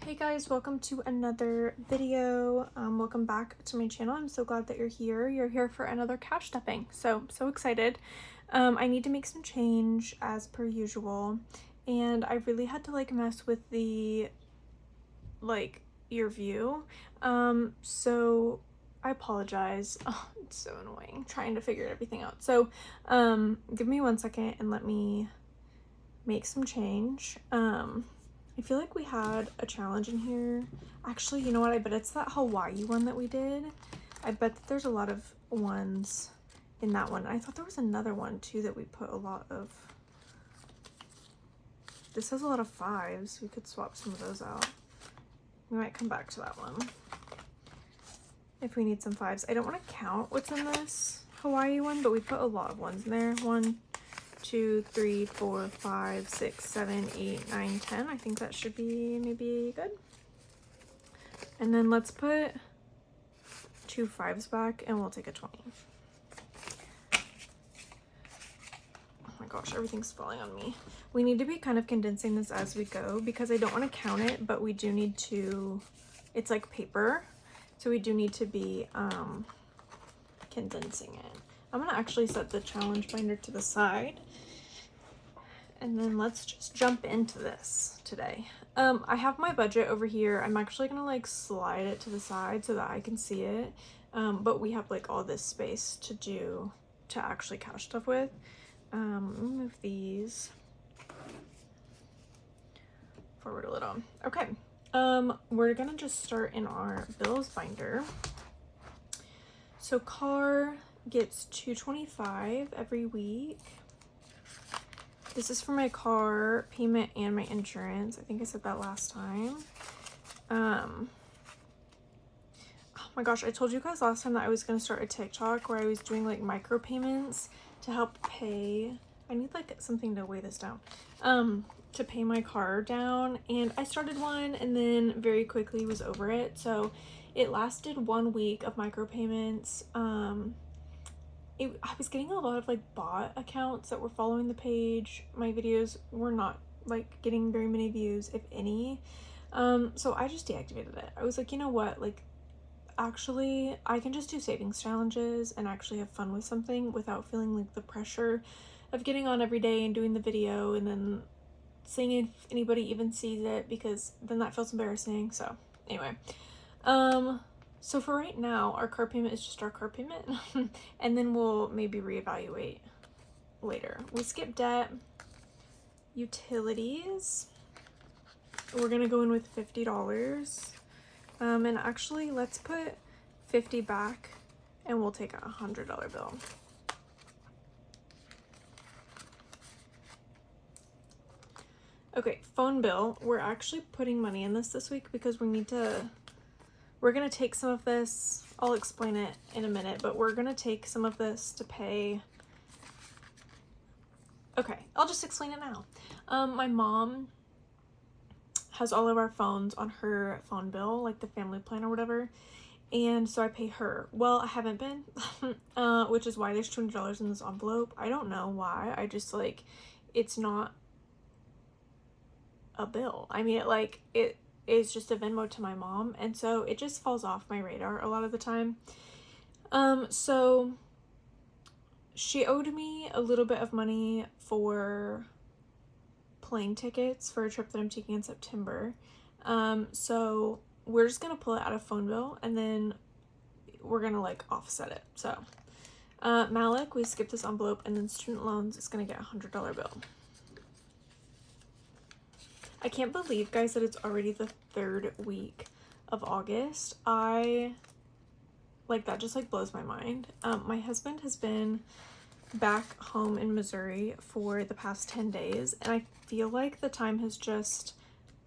Hey guys, welcome to another video. Welcome back to my channel. I'm so glad that you're here. You're here for another cash stuffing. So excited. I need to make some change as per usual. And I really had to mess with the your view. So I apologize. Oh, it's so annoying trying to figure everything out. So give me 1 second and let me make some change. I feel like we had a challenge in here. Actually, you know what? I bet it's that Hawaii one that we did. I bet that there's a lot of ones in that one. I thought there was another one too that we put a lot of. This has a lot of 5s. We could swap some of those out. We might come back to that one if we need some 5s. I don't want to count what's in this Hawaii one, but we put a lot of ones in there. 1, 2, 3, 4, 5, 6, 7, 8, 9, 10. I think that should be maybe good. And then let's put 2 5s back and we'll take a 20. Oh my gosh, everything's falling on me. We need to be kind of condensing this as we go because I don't want to count it, but we do need to, it's like paper, so we do need to be condensing it. I'm gonna actually set the challenge binder to the side and then let's just jump into this today. I have my budget over here. I'm actually gonna slide it to the side so that I can see it. But we have all this space to actually cash stuff with. Let me move these forward a little. Okay. We're gonna just start in our bills binder. So car gets $225 every week. This is for my car payment and my insurance. I think I said that last time. Oh my gosh, I told you guys last time that I was going to start a TikTok where I was doing micro payments to help pay. I need something to weigh this down. To pay my car down, and I started one and then very quickly was over it. So it lasted 1 week of micro payments. I was getting a lot of bot accounts that were following the page. My videos were not getting very many views, if any. So I just deactivated it. I was like, you know what? Actually, I can just do savings challenges and actually have fun with something without feeling the pressure of getting on every day and doing the video and then seeing if anybody even sees it, because then that feels embarrassing. So anyway, so for right now, our car payment is just our car payment, and then we'll maybe reevaluate later. We skip debt, utilities. We're gonna go in with $50, and actually let's put 50 back, and we'll take a $100 bill. Okay, phone bill. We're actually putting money in this week because we need to. We're going to take some of this, I'll explain it in a minute, but we're going to take some of this to pay. Okay, I'll just explain it now. My mom has all of our phones on her phone bill, the family plan or whatever, and so I pay her. Well, I haven't been, which is why there's $200 in this envelope. I don't know why. I just it's not a bill. I mean, it is just a Venmo to my mom, and so it just falls off my radar a lot of the time. So she owed me a little bit of money for plane tickets for a trip that I'm taking in September. So we're just gonna pull it out of phone bill and then we're gonna offset it. So Malik, we skip this envelope, and then student loans is gonna get a $100 bill. I can't believe, guys, that it's already the 3rd week of August. That just blows my mind. My husband has been back home in Missouri for the past 10 days, and I feel like the time has just,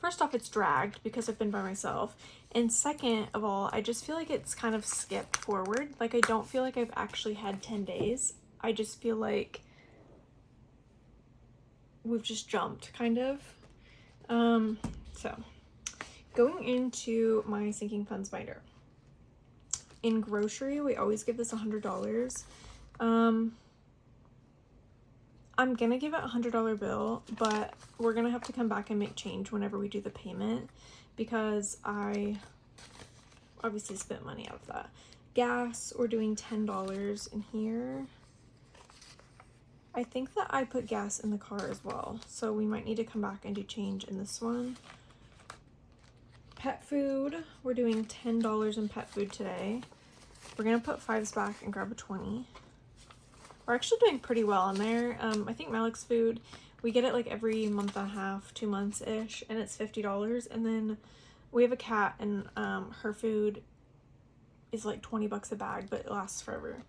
first off, it's dragged because I've been by myself, and second of all, I just feel like it's kind of skipped forward. I don't feel like I've actually had 10 days. I just feel like we've just jumped, kind of. So going into my sinking funds binder. In grocery, we always give this $100. I'm gonna give it a $100 bill, but we're gonna have to come back and make change whenever we do the payment because I obviously spent money out of that. Gas, we're doing $10 in here. I think that I put gas in the car as well, so we might need to come back and do change in this one. Pet food, we're doing $10 in pet food today. We're gonna put 5s back and grab a 20. We're actually doing pretty well in there. I think Malik's food, we get it like every month and a half, 2 months-ish, and it's $50. And then we have a cat, and her food is like 20 bucks a bag, but it lasts forever.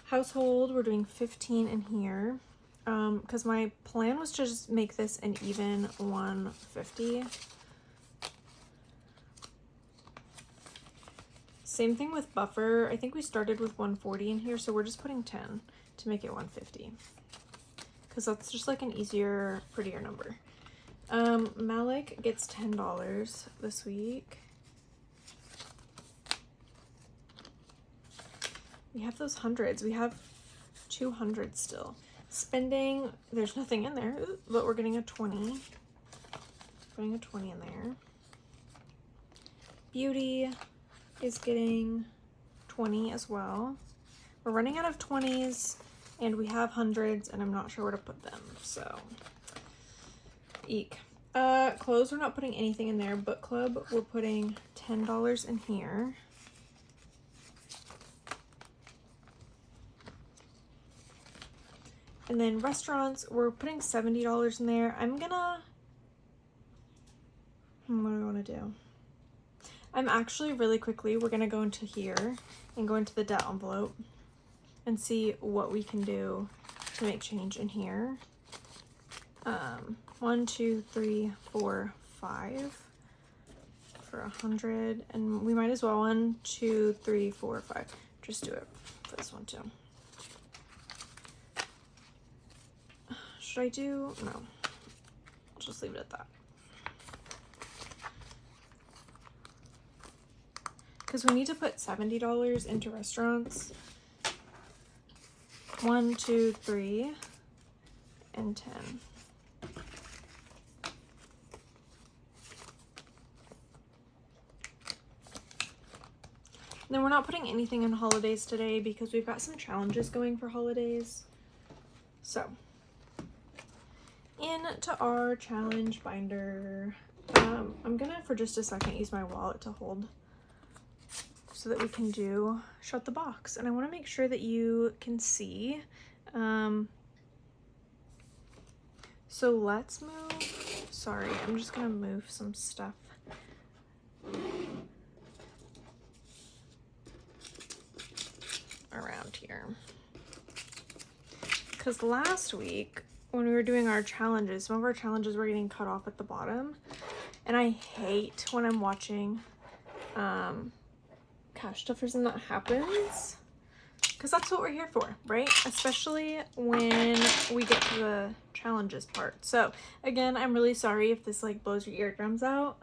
Household, we're doing 15 in here, because my plan was to just make this an even 150. Same thing with buffer. I think we started with 140 in here, so we're just putting 10 to make it 150, because that's just like an easier, prettier number. Malik gets $10 this week. We have those hundreds. We have 200 still. Spending, there's nothing in there, but we're getting a 20. Putting a 20 in there. Beauty is getting 20 as well. We're running out of 20s, and we have hundreds, and I'm not sure where to put them, so eek. Clothes, we're not putting anything in there. Book club, we're putting $10 in here. And then restaurants, we're putting $70 in there. What do I want to do? I'm actually really quickly, we're going to go into here and go into the debt envelope and see what we can do to make change in here. 1, 2, 3, 4, 5 for 100. And we might as well 1, 2, 3, 4, 5. Just do it for this one too. Should I do? No. I'll just leave it at that. Because we need to put $70 into restaurants. 1, 2, 3, and 10. Then we're not putting anything in holidays today because we've got some challenges going for holidays. So, into our challenge binder. I'm gonna, for just a second, use my wallet to hold so that we can do shut the box. And I want to make sure that you can see. So let's move. Sorry, I'm just gonna move some stuff around here. Because last week, when we were doing our challenges, some of our challenges were getting cut off at the bottom. And I hate when I'm watching cash stuffers and that happens. Because that's what we're here for, right? Especially when we get to the challenges part. So, again, I'm really sorry if this like blows your eardrums out.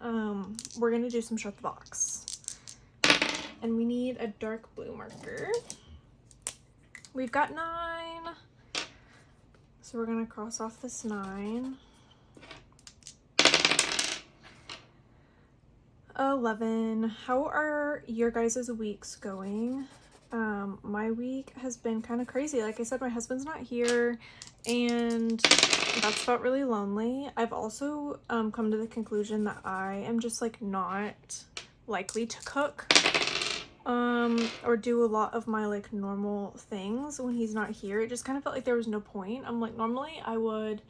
We're going to do some shut the box. And we need a dark blue marker. We've got 9. So we're gonna cross off this 9. 11. How are your guys' weeks going? My week has been kind of crazy. Like I said, my husband's not here, and that's felt really lonely. I've also come to the conclusion that I am just like not likely to cook or do a lot of my like normal things when he's not here. It just kind of felt like there was no point. I'm like, normally I would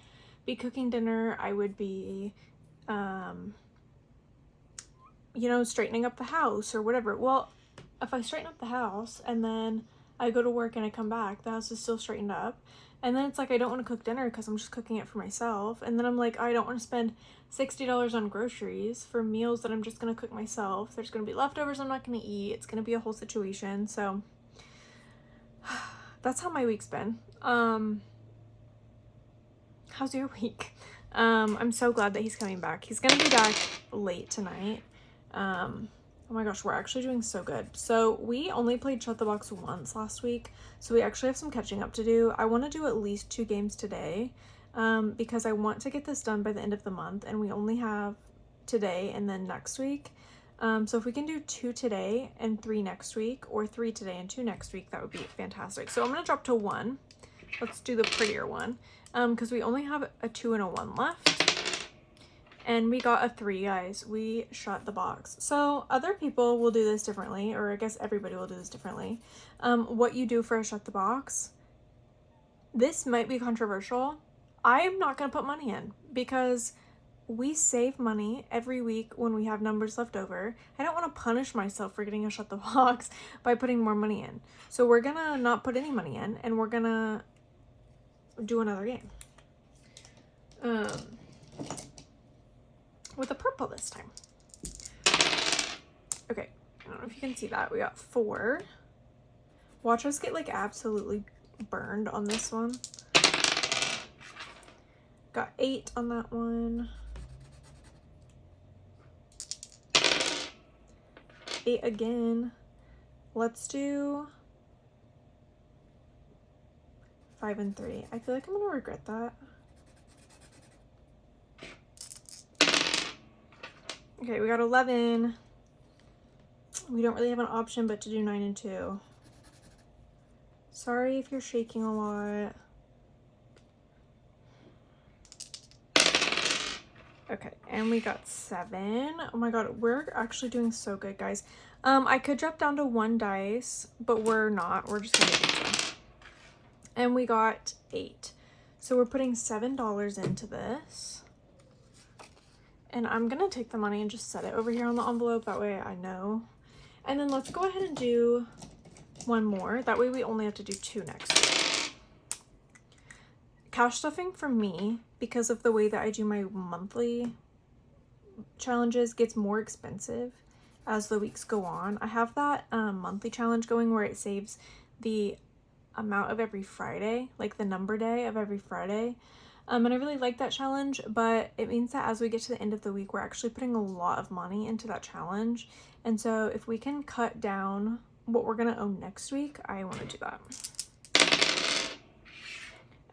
be cooking dinner, I would be you know, straightening up the house or whatever. Well, if I straighten up the house and then I go to work and I come back, the house is still straightened up, and then it's like I don't want to cook dinner because I'm just cooking it for myself, and then I'm like, I don't want to spend $60 on groceries for meals that I'm just going to cook myself. There's going to be leftovers I'm not going to eat. It's going to be a whole situation. So that's how my week's been. How's your week? I'm so glad that he's coming back. He's going to be back late tonight. Oh my gosh, we're actually doing so good. So we only played Shut the Box once last week, so we actually have some catching up to do. I want to do at least 2 games today, because I want to get this done by the end of the month, and we only have today and then next week. So if we can do 2 today and 3 next week, or 3 today and 2 next week, that would be fantastic. So I'm gonna drop to 1. Let's do the prettier one, because we only have a 2 and a 1 left, and we got a 3, guys. We shut the box. So other people will do this differently, or I guess everybody will do this differently. What you do for a shut the box, this might be controversial. I'm not gonna put money in because we save money every week when we have numbers left over. I don't want to punish myself for getting a shut the box by putting more money in. So we're gonna not put any money in, and we're gonna do another game. With a purple this time. Okay, I don't know if you can see that. We got 4. Watch us get like absolutely burned on this one. Got 8 on that one. 8 again. Let's do 5 and 3. I feel like I'm gonna regret that. Okay, we got 11. We don't really have an option but to do 9 and 2. Sorry if you're shaking a lot. Okay, and we got 7. Oh my god, we're actually doing so good, guys. I could drop down to 1 dice, but we're not. We're just gonna do 2. And we got 8. So we're putting $7 into this. And I'm gonna take the money and just set it over here on the envelope. That way I know. And then let's go ahead and do 1 more. That way we only have to do 2 next week. Cash stuffing for me, because of the way that I do my monthly challenges, gets more expensive as the weeks go on. I have that monthly challenge going where it saves the amount of every Friday, like the number day of every Friday. And I really like that challenge, but it means that as we get to the end of the week, we're actually putting a lot of money into that challenge. And so if we can cut down what we're gonna own next week, I want to do that.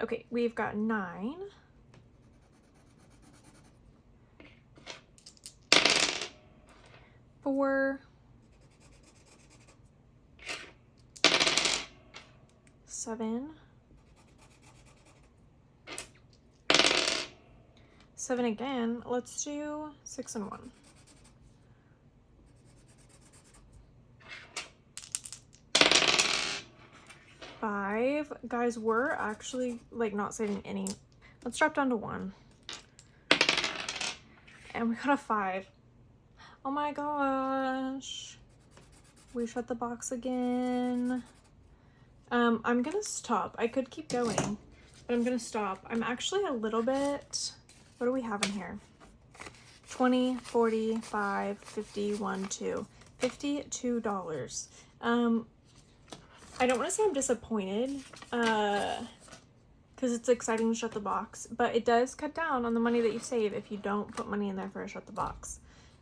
Okay, we've got 9. 4. 7. 7 again. Let's do 6 and 1. 5. Guys, we're actually like not saving any. Let's drop down to 1. And we got a 5. Oh my gosh. We shut the box again. I'm gonna stop. I could keep going, but I'm gonna stop. I'm actually a little bit, what do we have in here? 20, 40, 5, 50, 1, 2, $52. I don't want to say I'm disappointed, because it's exciting to shut the box, but it does cut down on the money that you save if you don't put money in there for a shut the box,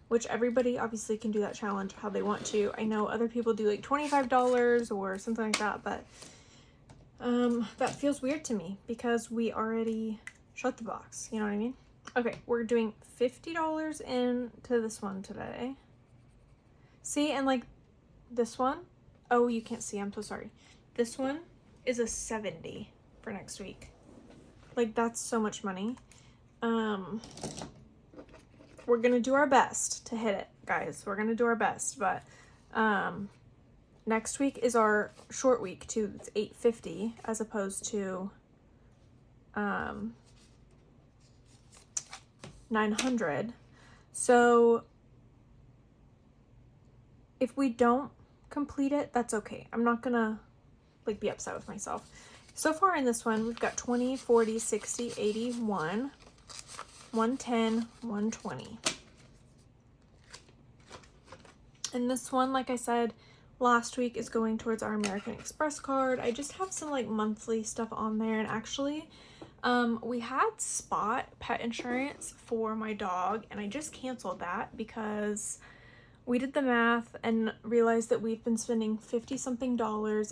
which everybody obviously can do that challenge how they want to. I know other people do like $25 or something like that, but that feels weird to me because we already shut the box, you know what I mean? Okay, we're doing $50 into this one today. See, and like this one, oh, you can't see, I'm so sorry. This one is a 70 for next week. Like, that's so much money. We're gonna do our best to hit it, guys. We're gonna do our best, but next week is our short week too. It's $8.50 as opposed to 900. So if we don't complete it, that's okay. I'm not gonna like be upset with myself. So far in this one, we've got 20, 40, 60, 80, 1, 110, 120. And this one, like I said last week, is going towards our American Express card. I just have some like monthly stuff on there, and actually we had Spot pet insurance for my dog, and I just canceled that because we did the math and realized that we've been spending $50-something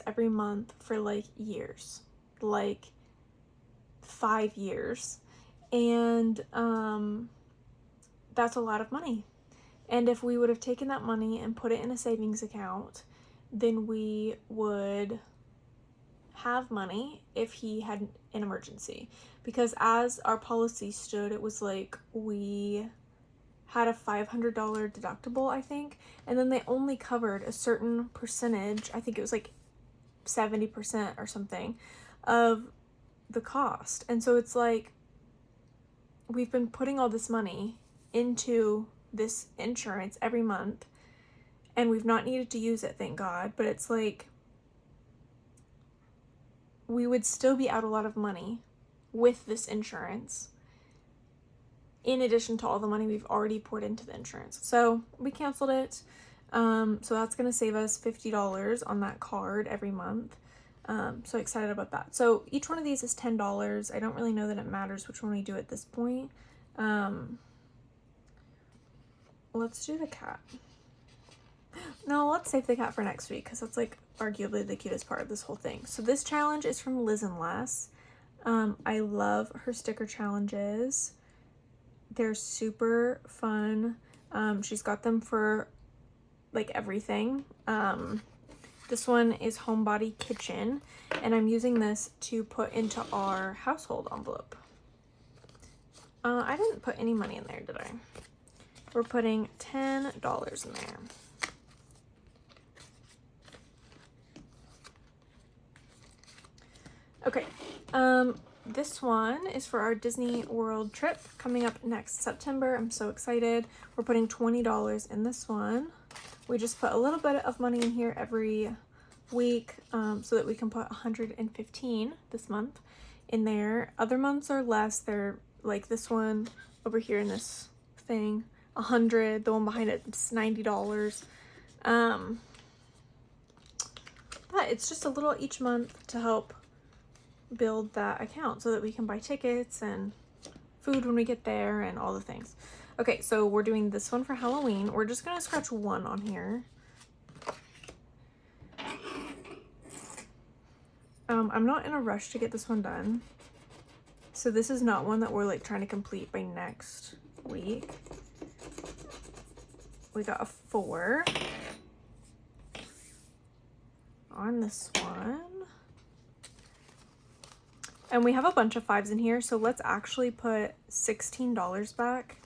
every month for like years, like 5 years. And that's a lot of money. And if we would have taken that money and put it in a savings account, then we would have money if he had an emergency. Because as our policy stood, it was like we had a $500 deductible, I think, and then they only covered a certain percentage, I think it was like 70% or something, of the cost. And so it's like we've been putting all this money into this insurance every month, and we've not needed to use it, thank God, but it's like we would still be out a lot of money with this insurance in addition to all the money we've already poured into the insurance. So we canceled it. So that's going to save us $50 on that card every month. So excited about that. So each one of these is $10. I don't really know that it matters which one we do at this point. Let's do the cat. No, let's save the cat for next week because that's like arguably the cutest part of this whole thing. So this challenge is from Liz and Les. I love her sticker challenges. They're super fun. She's got them for like everything. This one is Homebody Kitchen, and I'm using this to put into our household envelope. I didn't put any money in there, did I? We're putting $10 in there. Okay, this one is for our Disney World trip coming up next September. I'm so excited. We're putting $20 in this one. We just put a little bit of money in here every week so that we can put 115 this month in there. Other months are less. They're like this one over here in this thing, 100. The one behind it is $90. But it's just a little each month to help build that account so that we can buy tickets and food when we get there and all the things. Okay, so we're doing this one for Halloween. We're just gonna scratch one on here. I'm not in a rush to get this one done. So this is not one that we're like trying to complete by next week. We got a 4 on this one. And we have a bunch of 5s in here, so let's actually put $16 back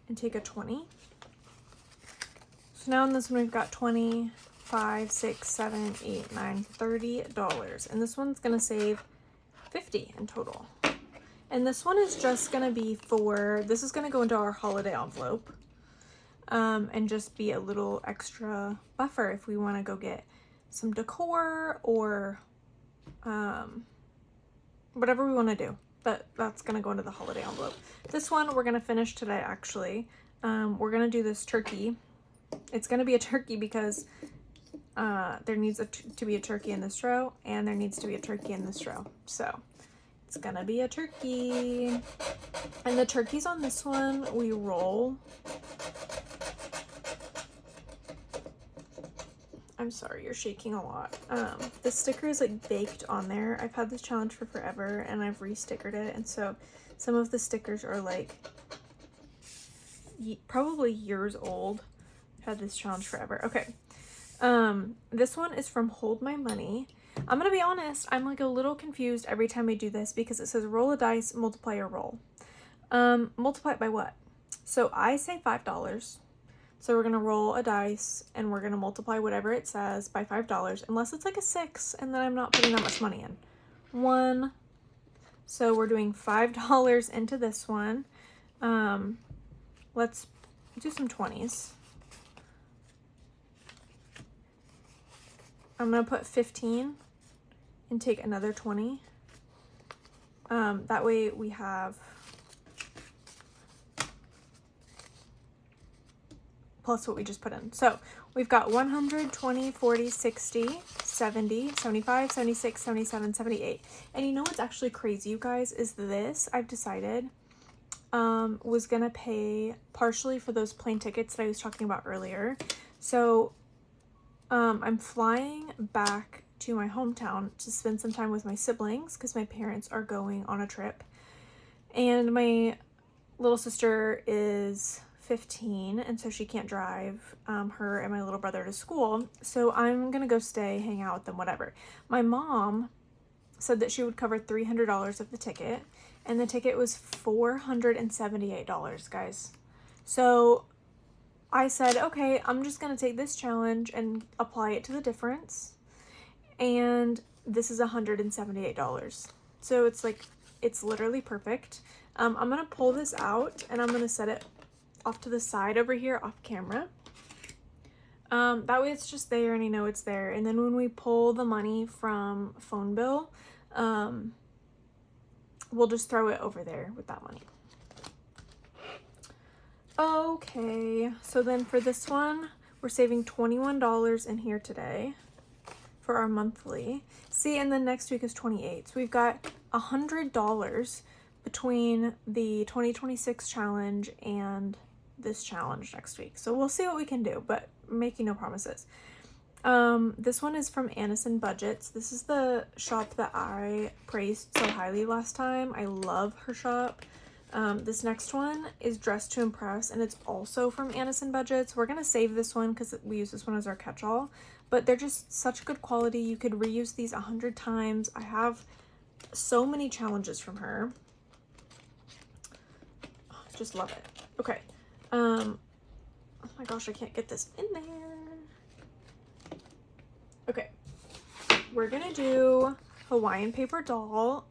and take a 20. So now in this one we've got 20, 5, 6, 7, 8, 9, $30. And this one's gonna save 50 in total. And this one is just gonna be for, this is gonna go into our holiday envelope and just be a little extra buffer if we wanna go get some decor or whatever we want to do, but that's gonna go into the holiday envelope. This one we're gonna finish today actually. We're gonna do this turkey. It's gonna be a turkey because there needs to be a turkey in this row, and there needs to be a turkey in this row, so it's gonna be a turkey. And the turkeys on this one we roll. I'm sorry, you're shaking a lot. The sticker is like baked on there. I've had this challenge for forever and I've re-stickered it, and so some of the stickers are like probably years old. I've had this challenge forever. Okay, this one is from Hold My Money. I'm gonna be honest, I'm like a little confused every time I do this because it says roll a dice, multiply your roll. Multiply it by what? So I say $5. So we're going to roll a dice and we're going to multiply whatever it says by $5, unless it's like a 6, and then I'm not putting that much money in. 1. So we're doing $5 into this one. Let's do some 20s. I'm going to put 15 and take another 20. That way we have plus what we just put in. So we've got 100, 20, 40, 60, 70, 75, 76, 77, 78. And you know what's actually crazy, you guys, is this, I've decided, was gonna pay partially for those plane tickets that I was talking about earlier. So I'm flying back to my hometown to spend some time with my siblings because my parents are going on a trip. And my little sister is 15, and so she can't drive her and my little brother to school. So I'm gonna go stay, hang out with them, whatever. My mom said that she would cover $300 of the ticket, and the ticket was $478, guys. So I said, okay, I'm just gonna take this challenge and apply it to the difference, and this is $178. So it's like, it's literally perfect. I'm gonna pull this out and I'm gonna set it off to the side over here off camera. That way it's just there and I know it's there. And then when we pull the money from phone bill, we'll just throw it over there with that money. Okay, so then for this one, we're saving $21 in here today for our monthly. See, and then next week is 28. So we've got $100 between the 2026 challenge and this challenge next week. So we'll see what we can do, but making no promises. This one is from Anison Budgets. This is the shop that I praised so highly last time. I love her shop. This next one is Dress to Impress, and it's also from Anison Budgets. We're gonna save this one because we use this one as our catch-all, but they're just such good quality. You could reuse these 100 times. I have so many challenges from her. Just love it. Okay. Oh my gosh, I can't get this in there. Okay. We're gonna do Hawaiian paper doll.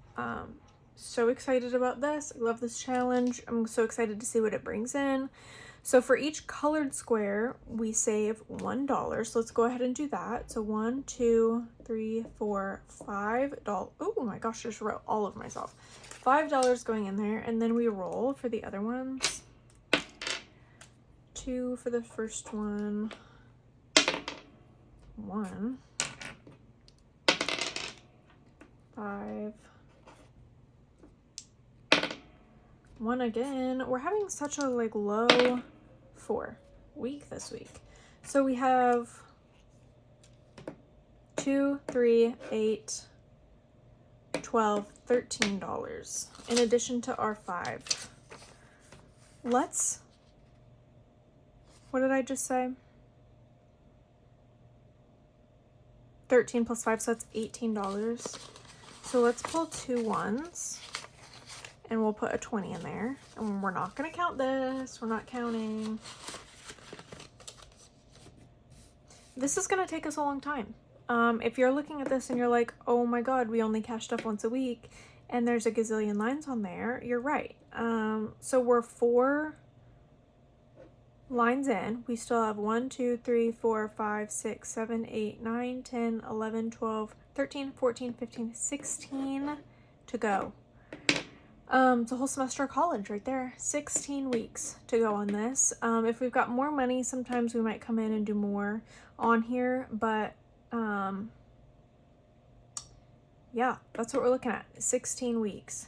So excited about this. I love this challenge. I'm so excited to see what it brings in. So for each colored square, we save $1. So let's go ahead and do that. So $1, $2, $3, $4, $5. Oh my gosh, I just wrote all of myself. $5 going in there, and then we roll for the other ones. 2 for the first one. 1. 5. 1 again. We're having such a like low 4 week this week. So we have 2, 3, 8, 12, $13 in addition to our 5. What did I just say? 13 plus 5, so that's $18. So let's pull 2 1s. And we'll put a 20 in there. And we're not gonna count this. We're not counting. This is gonna take us a long time. If you're looking at this and you're like, oh my God, we only cash stuff once a week and there's a gazillion lines on there, you're right. So we're 4 lines in. We still have 1, 2, 3, 4, 5, 6, 7, 8, 9, 10, 11, 12, 13, 14, 15, 16 to go. It's a whole semester of college right there. 16 weeks to go on this. If we've got more money, sometimes we might come in and do more on here, but yeah, that's what we're looking at. 16 weeks.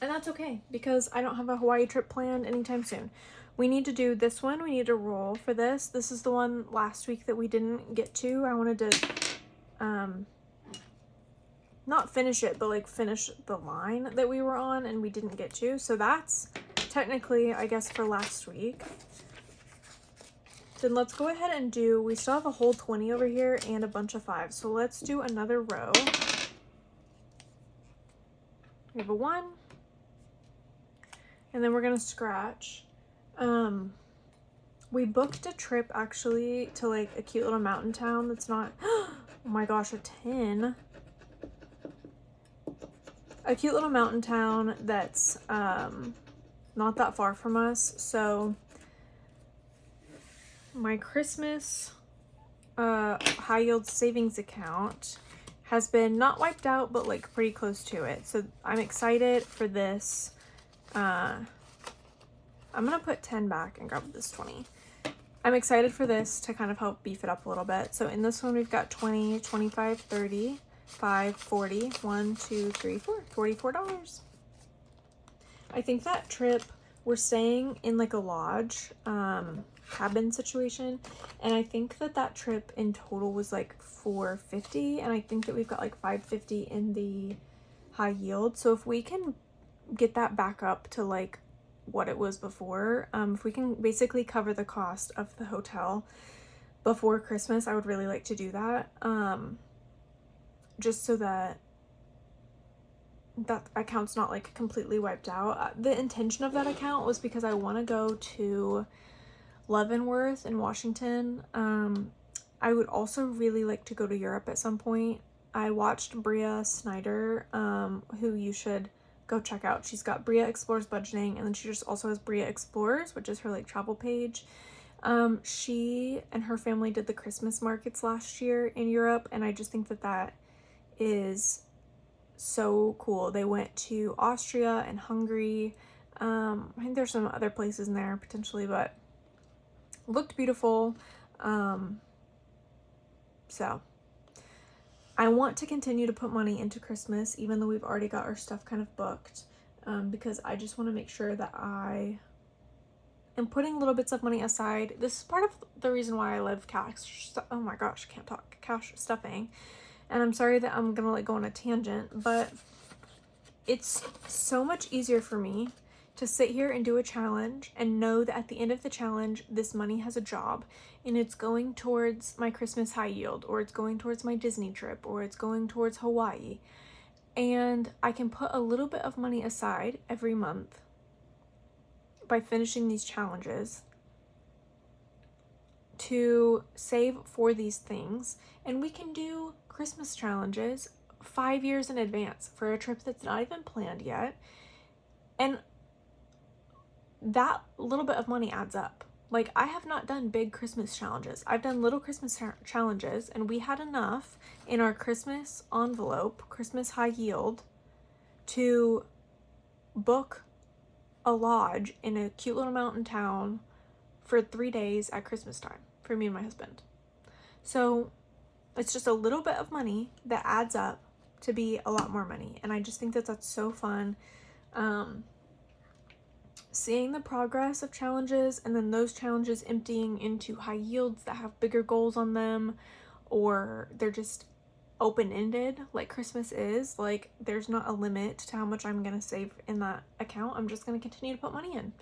And that's okay because I don't have a Hawaii trip planned anytime soon. We need to do this one. We need to roll for this. This is the one last week that we didn't get to. I wanted to not finish it, but like finish the line that we were on and we didn't get to. So that's technically, I guess, for last week. Then let's go ahead and do, we still have a whole 20 over here and a bunch of 5s. So let's do another row. We have a 1. And then we're gonna scratch. We booked a trip actually to like a cute little mountain town that's not, oh my gosh, a 10. A cute little mountain town that's not that far from us. So my Christmas high yield savings account has been not wiped out, but like pretty close to it. So I'm excited for this. I'm gonna put 10 back and grab this 20. I'm excited for this to kind of help beef it up a little bit. So in this one, we've got 20, 25, 30, 5, 40, 1, 2, 3, 4, $44. I think that trip, we're staying in like a lodge. cabin situation, and I think that trip in total was like $450, and I think that we've got like $550 in the high yield. So if we can get that back up to like what it was before, if we can basically cover the cost of the hotel before Christmas, I would really like to do that, just so that account's not like completely wiped out. The intention of that account was because I want to go to Leavenworth in Washington. I would also really like to go to Europe at some point. I watched Bria Snyder, who you should go check out. She's got Bria Explores Budgeting, and then she just also has Bria Explores, which is her like travel page. She and her family did the Christmas markets last year in Europe, and I just think that is so cool. They went to Austria and Hungary. I think there's some other places in there potentially, but looked beautiful. So I want to continue to put money into Christmas, even though we've already got our stuff kind of booked, because I just want to make sure that I am putting little bits of money aside. This is part of the reason why I love cash. Oh my gosh, I can't talk. Cash stuffing. And I'm sorry that I'm gonna like go on a tangent, but it's so much easier for me to sit here and do a challenge and know that at the end of the challenge, this money has a job and it's going towards my Christmas high yield, or it's going towards my Disney trip, or it's going towards Hawaii. And I can put a little bit of money aside every month by finishing these challenges to save for these things. And we can do Christmas challenges 5 years in advance for a trip that's not even planned yet. And that little bit of money adds up. Like, I have not done big Christmas challenges. I've done little Christmas challenges, and we had enough in our Christmas envelope, Christmas high yield, to book a lodge in a cute little mountain town for 3 days at Christmas time for me and my husband. So it's just a little bit of money that adds up to be a lot more money. And I just think that that's so fun. Seeing the progress of challenges, and then those challenges emptying into high yields that have bigger goals on them, or they're just open-ended like Christmas is. Like, there's not a limit to how much I'm gonna save in that account. I'm just gonna continue to put money in,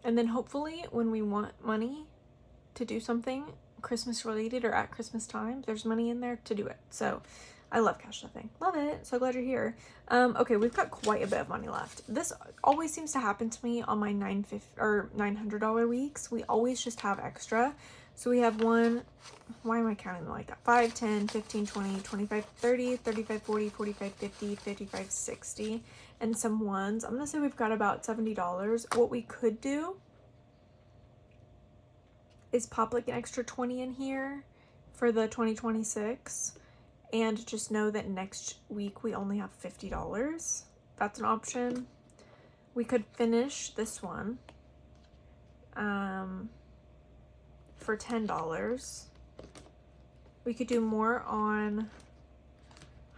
and then hopefully when we want money to do something Christmas related or at Christmas time, there's money in there to do it. So I love cash stuffing. Love it. So glad you're here. Okay, we've got quite a bit of money left. This always seems to happen to me on my $900 weeks. We always just have extra. So we have one, why am I counting them like that? 5, 10, 15, 20, 25, 30, 35, 40, 45, 50, 55, 60, and some ones. I'm gonna say we've got about $70. What we could do is pop like an extra 20 in here for the 2026. And just know that next week we only have $50. That's an option. We could finish this one for $10. We could do more on,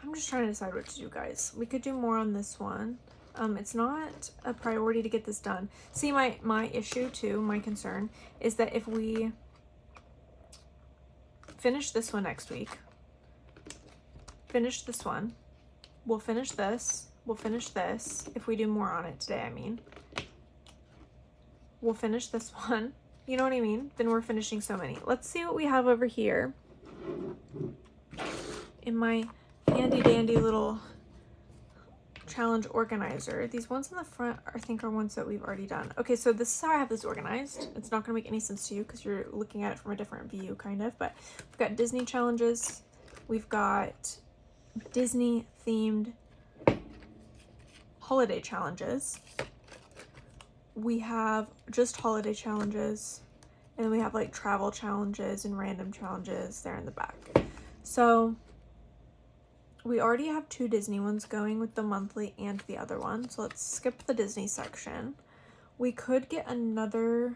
I'm just trying to decide what to do, guys. We could do more on this one. It's not a priority to get this done. See, my issue too, my concern is that if we finish this one next week, finish this one, we'll finish this, we'll finish this, if we do more on it today, I mean, we'll finish this one, you know what I mean? Then we're finishing so many. Let's see what we have over here in my handy dandy little challenge organizer. These ones in the front I think are ones that we've already done. Okay, so this is how I have this organized. It's not gonna make any sense to you because you're looking at it from a different view, kind of, but we've got Disney challenges, we've got Disney themed holiday challenges, we have just holiday challenges, and then we have like travel challenges and random challenges there in the back. So we already have 2 Disney ones going with the monthly and the other one, so let's skip the Disney section. We could get another,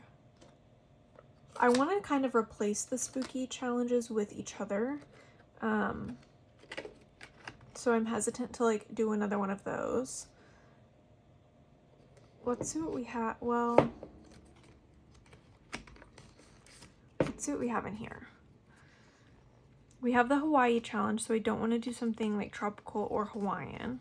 I want to kind of replace the spooky challenges with each other. So I'm hesitant to like do another one of those. Let's see what we have. Well, let's see what we have in here. We have the Hawaii challenge, so I don't want to do something like tropical or Hawaiian.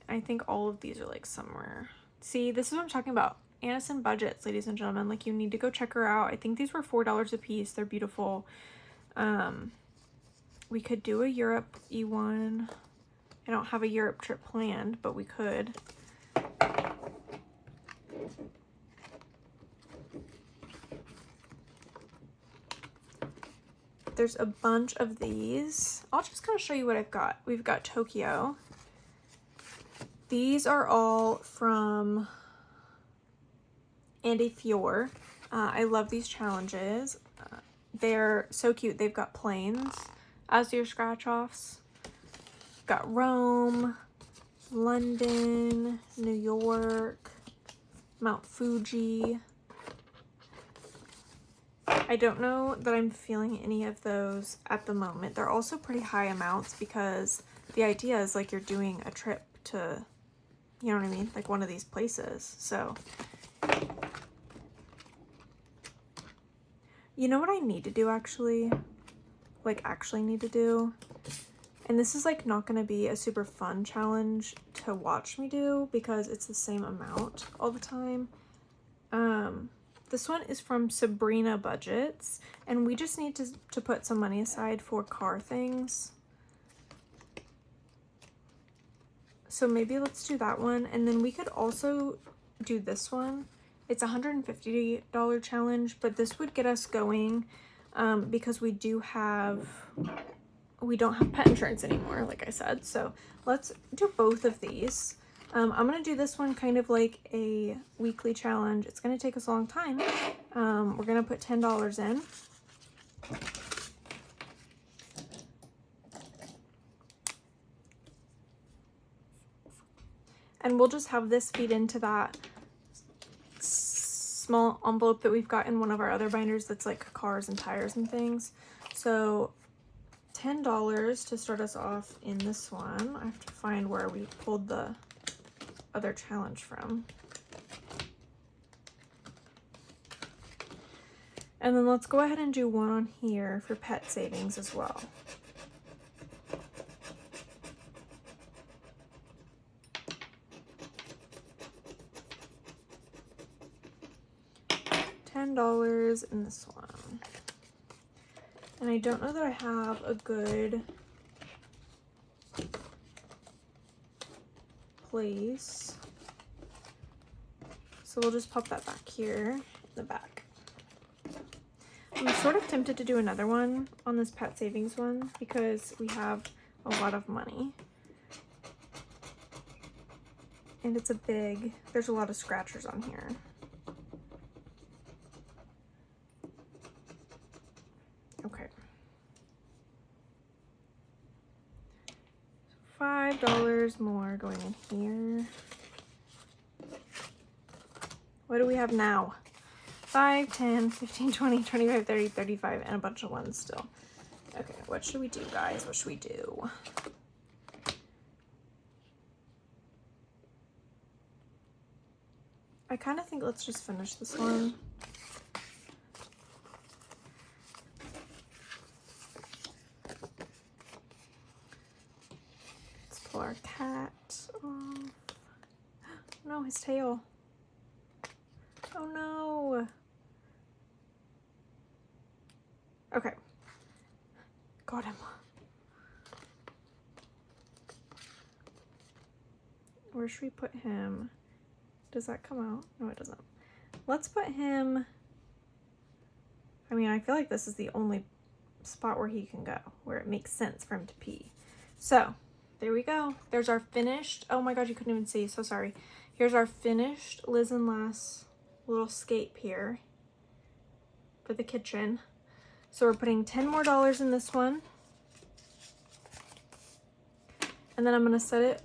I think all of these are like somewhere. See, this is what I'm talking about. Aniston budgets, ladies and gentlemen. Like, you need to go check her out. I think these were $4 a piece. They're beautiful. We could do a Europe E1. I don't have a Europe trip planned, but we could. There's a bunch of these. I'll just kind of show you what I've got. We've got Tokyo. These are all from Andy Fior. I love these challenges. They're so cute. They've got planes as your scratch offs. Got Rome, London, New York, Mount Fuji. I don't know that I'm feeling any of those at the moment. They're also pretty high amounts because the idea is like you're doing a trip to, you know what I mean? Like one of these places. So, you know what I need to do actually? Like actually need to do? And this is like not going to be a super fun challenge to watch me do because it's the same amount all the time. This one is from Sabrina Budgets, and we just need to put some money aside for car things. So maybe let's do that one, and then we could also do this one. It's a $150 challenge, but this would get us going because we don't have pet insurance anymore, like I said. So let's do both of these. I'm going to do this one kind of like a weekly challenge. It's going to take us a long time. We're going to put $10 in. And we'll just have this feed into that small envelope that we've got in one of our other binders that's like cars and tires and things. So $10 to start us off in this one. I have to find where we pulled the other challenge from. And then let's go ahead and do one on here for pet savings as well. $10 in this one. And I don't know that I have a good place. So we'll just pop that back here in the back. I'm sort of tempted to do another one on this pet savings one because we have a lot of money. And it's there's a lot of scratchers on here. Okay. $5 more going in here. What do we have now? 5, 10, 15, 20, 25, 30, 35, and a bunch of ones still. Okay, what should we do, guys? What should we do? I kind of think let's just finish this one. Let's pull our cat off. No, his tail. Oh no. Okay. Got him. Where should we put him? Does that come out? No, it doesn't. Let's put him... I mean, I feel like this is the only spot where he can go, where it makes sense for him to pee. So, there we go. There's our finished... Oh my god, you couldn't even see. So sorry. Here's our finished Liz and Les little scape here for the kitchen. So we're putting $10 more in this one. And then I'm going to set it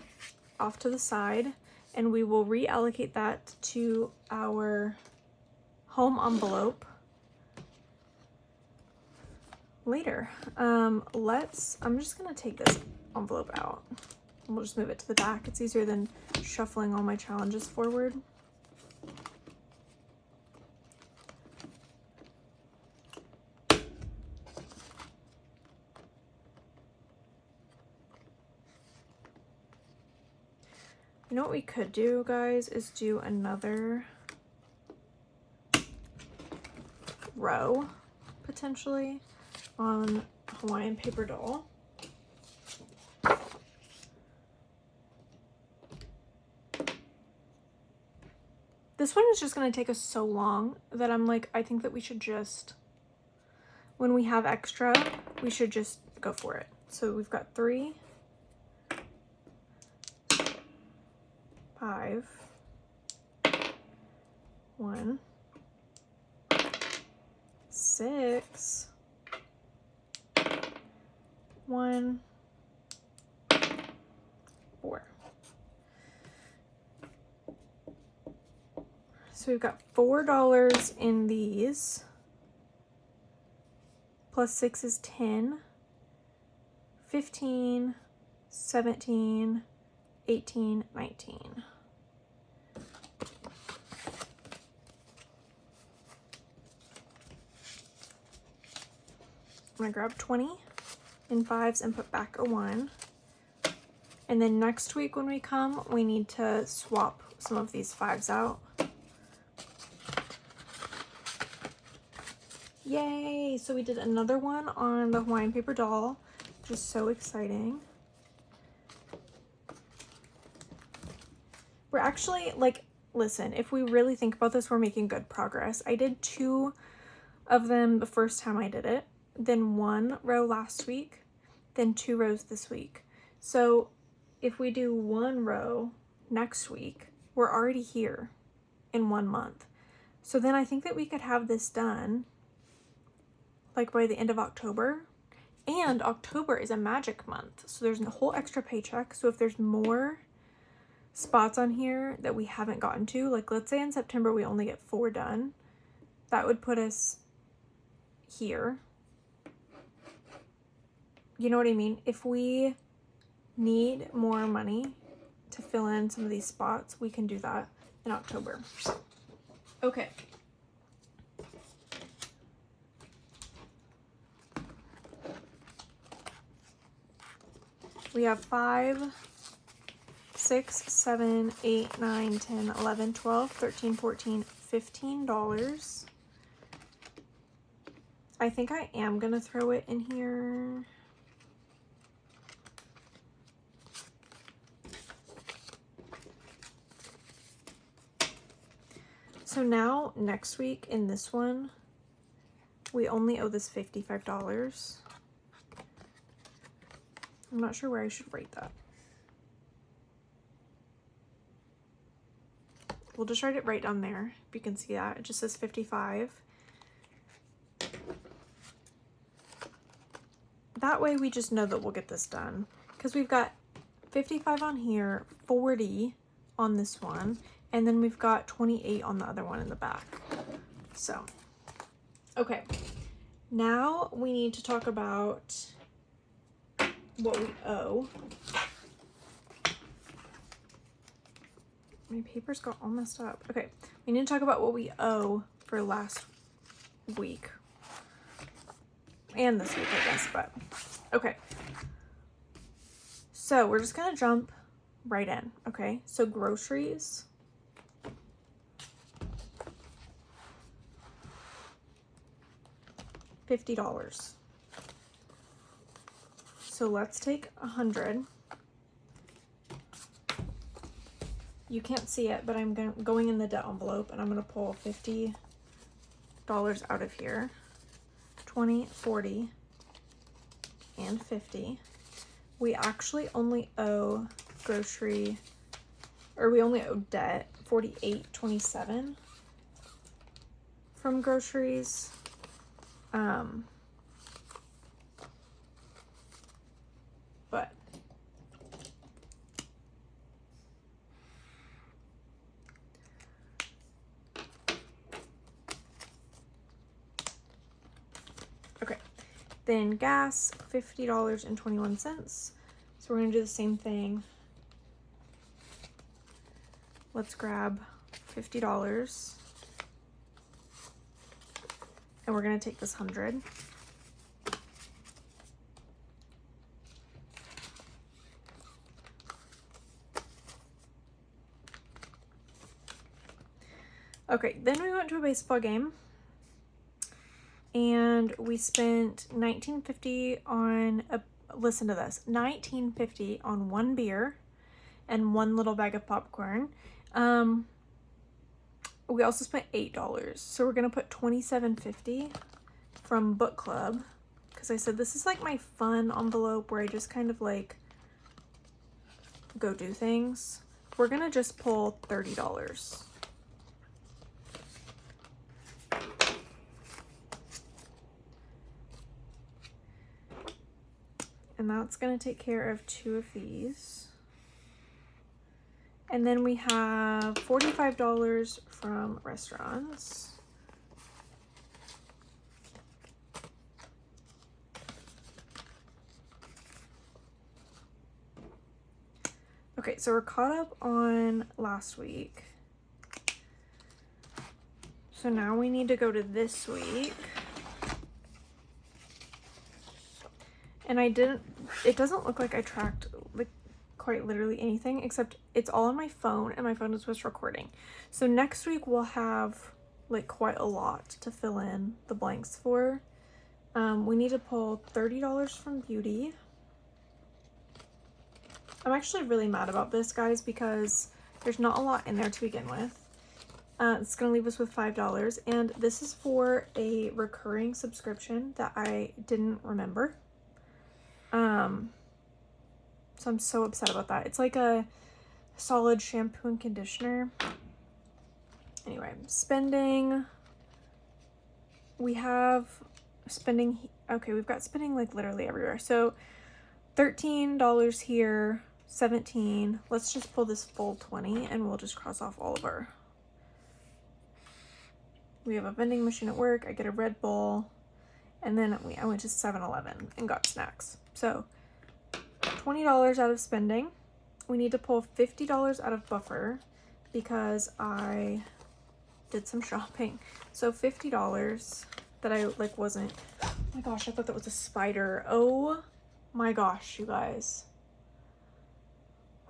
off to the side and we will reallocate that to our home envelope later. I'm just going to take this envelope out and we'll just move it to the back. It's easier than shuffling all my challenges forward. You know what we could do, guys, is do another row, potentially, on Hawaiian paper doll. This one is just going to take us so long that I'm like, I think that we should just, when we have extra, we should just go for it. So we've got 3, 5, 1, 6, 1, 4. So we've got $4 in these. Plus 6 is 10, 15, 17, 18, 19. I'm gonna grab 20 in 5s and put back a 1. And then next week when we come, we need to swap some of these 5s out. Yay! So we did another one on the Hawaiian paper doll, which is so exciting. We're actually, like, listen, if we really think about this, we're making good progress. I did 2 of them the first time I did it, then 1 row last week, then 2 rows this week. So if we do 1 row next week, we're already here in 1 month. So then I think that we could have this done like by the end of October. And October is a magic month, so there's a whole extra paycheck. So if there's more spots on here that we haven't gotten to, like let's say in September we only get 4 done, that would put us here. You know what I mean? If we need more money to fill in some of these spots, we can do that in October. Okay. We have 5, 6, 7, 8, 9, 10, 11, 12, 13, 14, $15. I think I am gonna throw it in here. So now next week in this one, we only owe this $55. I'm not sure where I should write that. We'll just write it right down there. If you can see that, it just says 55. That way we just know that we'll get this done. Because we've got 55 on here, 40 on this one, and then we've got 28 on the other one in the back. So, okay. Now we need to talk about what we owe. My papers got all messed up. Okay, we need to talk about what we owe for last week. And this week, I guess, but okay. So we're just gonna jump right in, okay? So groceries. $50. So let's take 100. You can't see it, but I'm going in the debt envelope and I'm gonna pull $50 out of here. 20, 40, and 50. We actually only owe grocery, or we only owe debt $48.27 from groceries. But okay, then gas, $50.21. So we're gonna do the same thing. Let's grab $50 and we're gonna take this 100. Okay, then we went to a baseball game and we spent $19.50 on a, listen to this, $19.50 on one beer and one little bag of popcorn. We also spent $8. So we're gonna put $27.50 from book club, because I said this is like my fun envelope where I just kind of like go do things. We're gonna just pull $30. And that's gonna take care of 2 of these. And then we have $45 from restaurants. Okay, so we're caught up on last week. So now we need to go to this week. And it doesn't look like I tracked like quite literally anything, except it's all on my phone and my phone is what's recording. So next week we'll have like quite a lot to fill in the blanks for. We need to pull $30 from beauty. I'm actually really mad about this, guys, because there's not a lot in there to begin with. It's gonna leave us with $5, and this is for a recurring subscription that I didn't remember. So I'm so upset about that. It's like a solid shampoo and conditioner. Anyway, spending. We have spending. Okay, we've got spending like literally everywhere. So $13 here, 17. Let's just pull this full 20 and we'll just cross off all of our. We have a vending machine at work. I get a Red Bull. And then I went to 7-Eleven and got snacks. So $20 out of spending. We need to pull $50 out of buffer because I did some shopping. So $50 that I like wasn't, oh my gosh, I thought that was a spider. Oh my gosh, you guys.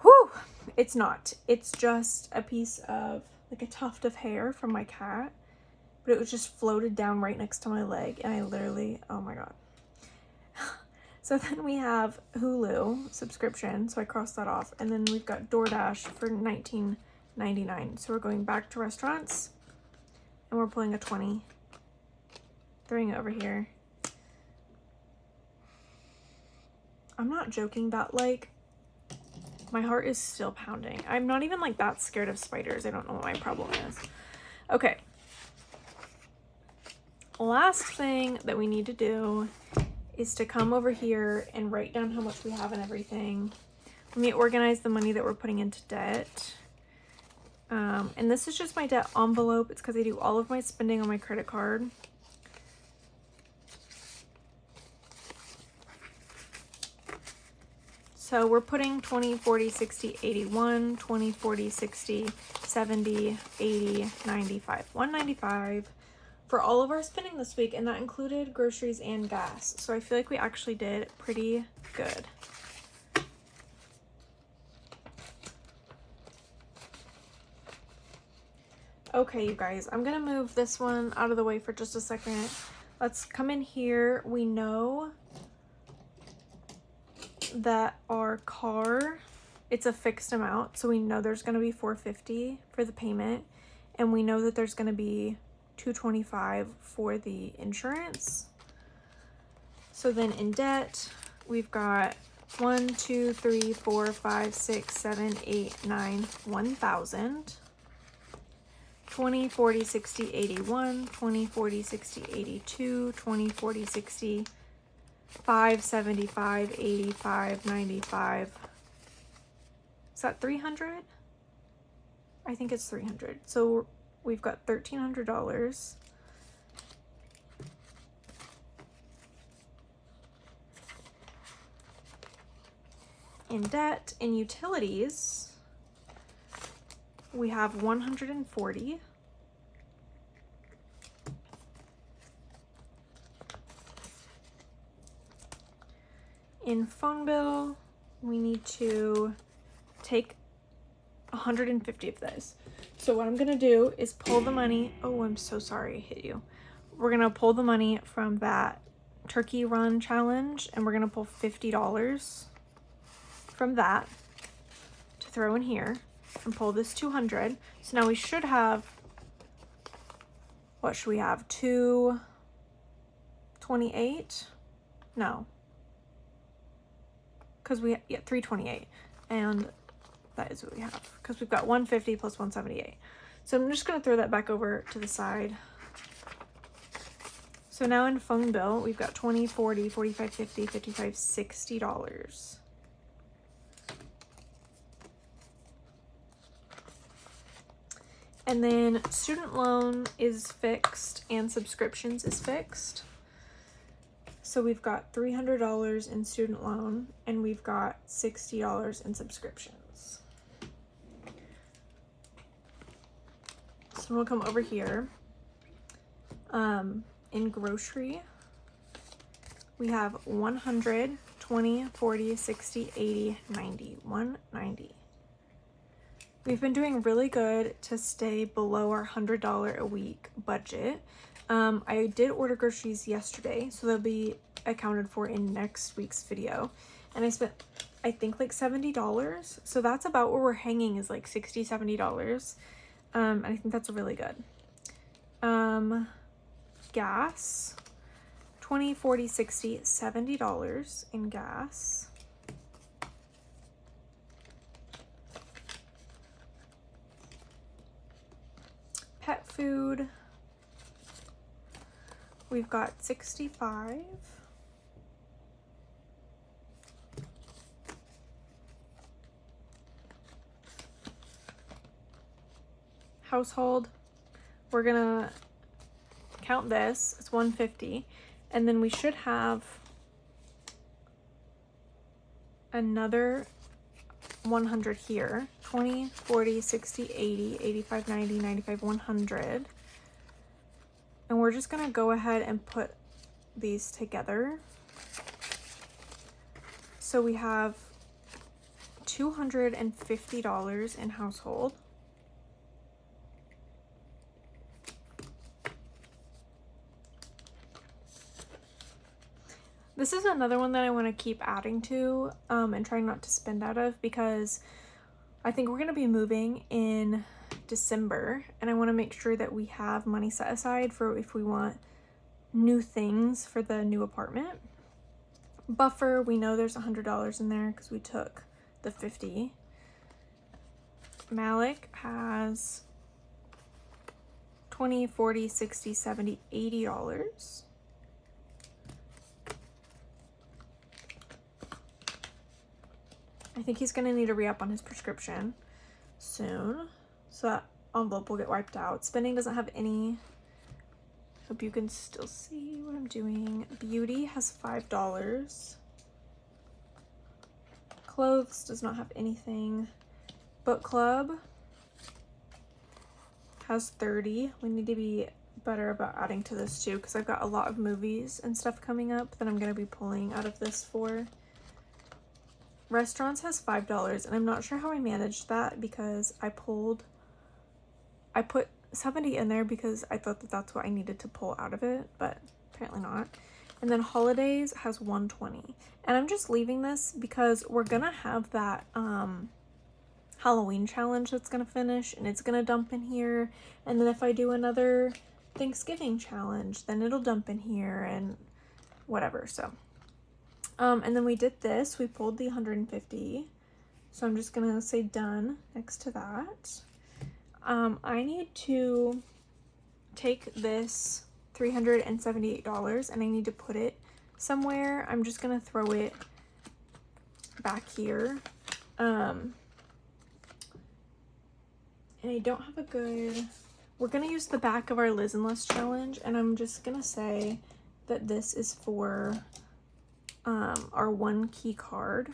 Whew, it's not. It's just a piece of like a tuft of hair from my cat, but it was just floated down right next to my leg and I literally, oh my God. So then we have Hulu subscription, so I crossed that off, and then we've got DoorDash for $19.99. So we're going back to restaurants, and we're pulling a 20, throwing it over here. I'm not joking that like my heart is still pounding. I'm not even like that scared of spiders. I don't know what my problem is. Okay. Last thing that we need to do is to come over here and write down how much we have and everything. Let me organize the money that we're putting into debt. And this is just my debt envelope. It's because I do all of my spending on my credit card. So we're putting 20, 40, 60, 81, 20, 40, 60, 70, 80, 95, 195 for all of our spending this week, and that included groceries and gas. So I feel like we actually did pretty good. Okay, you guys, I'm gonna move this one out of the way for just a second. Let's come in here. We know that our car, it's a fixed amount, so we know there's gonna be $450 for the payment, and we know that there's gonna be $225 for the insurance. So then in debt, we've got 1, 2, 3, 4, 5, 6, 7, 8, 9, 1,000. 20, 40, 60, 81, 20, 40, 60, 82, 20, 40, 60, 5, 75, 85, 95. Is that 300? I think it's 300. So we've got $1,300. In debt. In utilities, we have 140. In phone bill, we need to take 150 of this. So what I'm gonna do is pull the money. Oh, I'm so sorry I hit you. We're gonna pull the money from that turkey run challenge, and we're gonna pull $50 from that to throw in here and pull this 200. So now we should have, what should we have? 228? No. Because we, yeah, 328. And that is what we have. Because we've got 150 plus 178. So I'm just going to throw that back over to the side. So now in phone bill, we've got 20, 40, 45, 50, 55, $60. And then student loan is fixed and subscriptions is fixed. So we've got $300 in student loan and we've got $60 in subscriptions. So we'll come over here. In grocery, we have 100, 20, 40, 60, 80, 90, 190. We've been doing really good to stay below our $100 a week budget. I did order groceries yesterday, so they'll be accounted for in next week's video. And I spent, I think, like $70. So that's about where we're hanging, is like $60, $70. And I think that's really good. Gas, 20, 40, 60, $70 in gas. Pet food, we've got 65. Household, we're gonna count this, it's 150, and then we should have another 100 here. 20, 40, 60, 80, 85, 90, 95, 100. And we're just gonna go ahead and put these together. So we have $250 in household. This is another one that I want to keep adding to and trying not to spend out of, because I think we're going to be moving in December and I want to make sure that we have money set aside for if we want new things for the new apartment. Buffer, we know there's $100 in there because we took the 50. Malik has 20, 40, 60, 70, $80. I think he's gonna need to re-up on his prescription soon, so that envelope will get wiped out. Spending doesn't have any. Hope you can still see what I'm doing. Beauty has $5. Clothes does not have anything. Book club has 30. We need to be better about adding to this too, because I've got a lot of movies and stuff coming up that I'm gonna be pulling out of this for. Restaurants has $5, and I'm not sure how I managed that because I put 70 in there because I thought that that's what I needed to pull out of it, but apparently not. And then holidays has 120, and I'm just leaving this because we're gonna have that Halloween challenge that's gonna finish, and it's gonna dump in here. And then if I do another Thanksgiving challenge, then it'll dump in here and whatever. So and then we did this, we pulled the 150. So I'm just gonna say done next to that. I need to take this $378 and I need to put it somewhere. I'm just gonna throw it back here. And I don't have a good, we're gonna use the back of our Liz and Les challenge, and I'm just gonna say that this is for our one key card.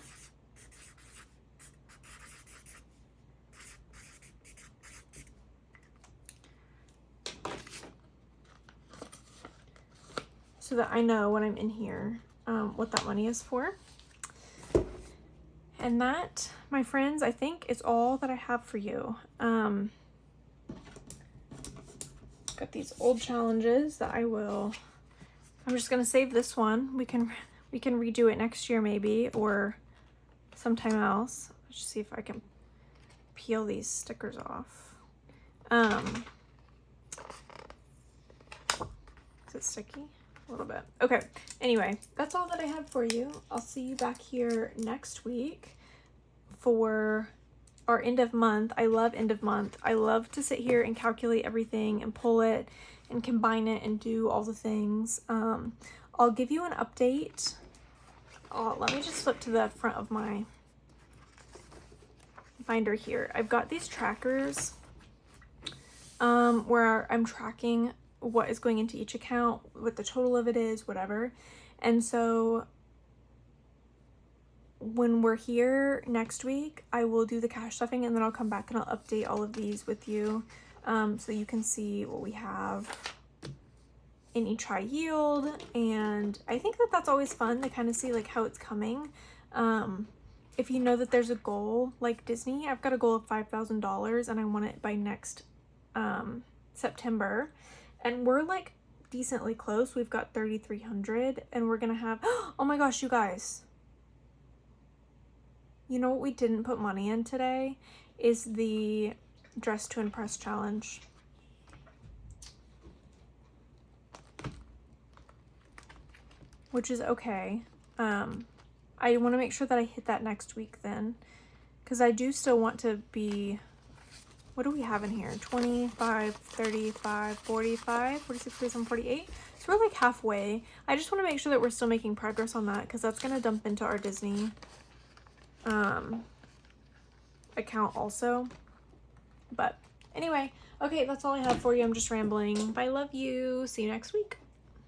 So that I know when I'm in here what that money is for. And that my friends, I think it's all that I have for you. Got these old challenges that I'm just gonna save this one. We can redo it next year maybe, or sometime else. Let's just see if I can peel these stickers off. Is it sticky? A little bit. Okay, anyway, that's all that I have for you. I'll see you back here next week for our end of month. I love end of month. I love to sit here and calculate everything and pull it and combine it and do all the things. I'll give you an update. Let me just flip to the front of my binder here. I've got these trackers where I'm tracking what is going into each account, what the total of it is, whatever. And so when we're here next week, I will do the cash stuffing, and then I'll come back and I'll update all of these with you, so you can see what we have in each high yield. And I think that that's always fun to kind of see like how it's coming. If you know that there's a goal, like Disney, I've got a goal of $5,000 and I want it by next September, and we're like decently close. We've got 3,300, and we're gonna have, oh my gosh, you guys, you know what we didn't put money in today is the Dress to Impress challenge. Which is okay. I want to make sure that I hit that next week then, because I do still want to be, what do we have in here? 25, 35, 45, 46, 47, 48. So we're like halfway. I just want to make sure that we're still making progress on that, because that's going to dump into our Disney account also. But anyway, okay, that's all I have for you. I'm just rambling. Bye, love you. See you next week.